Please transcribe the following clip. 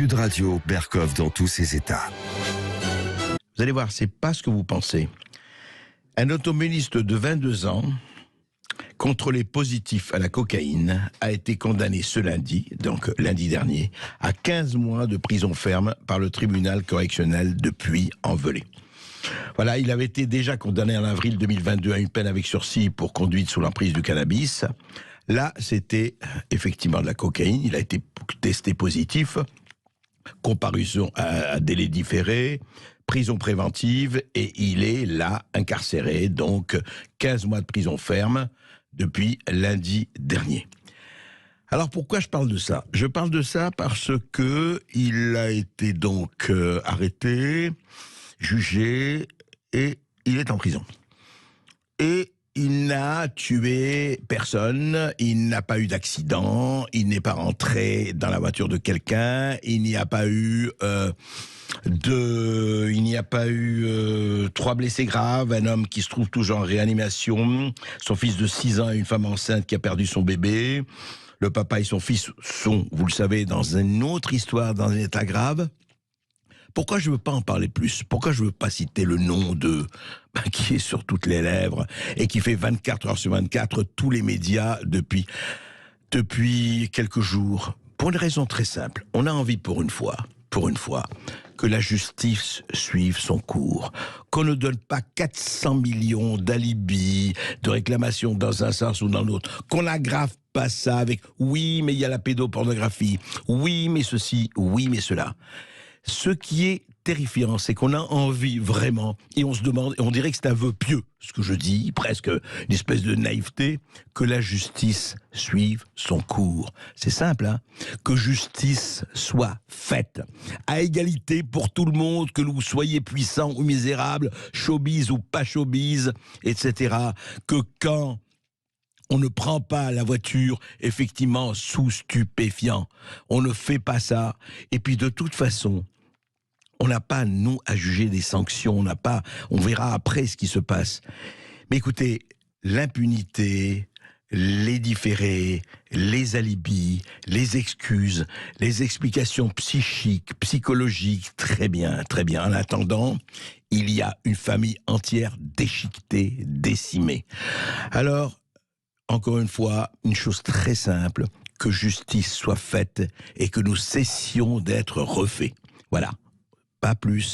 Sud Radio, Berkov dans tous ses états. Vous allez voir, c'est pas ce que vous pensez. Un automobiliste de 22 ans, contrôlé positif à la cocaïne, a été condamné ce lundi, donc lundi dernier, à 15 mois de prison ferme par le tribunal correctionnel de Puy-en-Velay. Voilà, il avait été déjà condamné en avril 2022 à une peine avec sursis pour conduite sous l'emprise du cannabis. Là, c'était effectivement de la cocaïne. Il a été testé positif. Comparution à délai différé, prison préventive, et il est là, incarcéré, donc 15 mois de prison ferme depuis lundi dernier. Alors pourquoi je parle de ça ? Je parle de ça parce que il a été donc arrêté, jugé, et il est en prison. Et il n'a tué personne, il n'a pas eu d'accident, il n'est pas rentré dans la voiture de quelqu'un, il n'y a pas eu 3 blessés graves, un homme qui se trouve toujours en réanimation, son fils de 6 ans et une femme enceinte qui a perdu son bébé. Le papa et son fils sont, vous le savez, dans une autre histoire, dans un état grave. Pourquoi je ne veux pas en parler plus ? Pourquoi je ne veux pas citer le nom qui est sur toutes les lèvres et qui fait 24 heures sur 24 tous les médias depuis quelques jours ? Pour une raison très simple. On a envie pour une fois, que la justice suive son cours, qu'on ne donne pas 400 millions d'alibis, de réclamations dans un sens ou dans l'autre, qu'on n'aggrave pas ça avec « oui, mais il y a la pédopornographie »,« oui, mais ceci »,« oui, mais cela ». Ce qui est terrifiant, c'est qu'on a envie vraiment, et on se demande, et on dirait que c'est un vœu pieux, ce que je dis, presque une espèce de naïveté, que la justice suive son cours. C'est simple, hein ? Que justice soit faite, à égalité pour tout le monde, que vous soyez puissant ou misérable, showbiz ou pas showbiz, etc. Que quand on ne prend pas la voiture, effectivement, sous stupéfiant. On ne fait pas ça. Et puis, de toute façon, on n'a pas, nous, à juger des sanctions. On verra après ce qui se passe. Mais écoutez, l'impunité, les différés, les alibis, les excuses, les explications psychiques, psychologiques, très bien, très bien. En attendant, il y a une famille entière déchiquetée, décimée. Alors, encore une fois, une chose très simple, que justice soit faite et que nous cessions d'être refaits. Voilà, pas plus.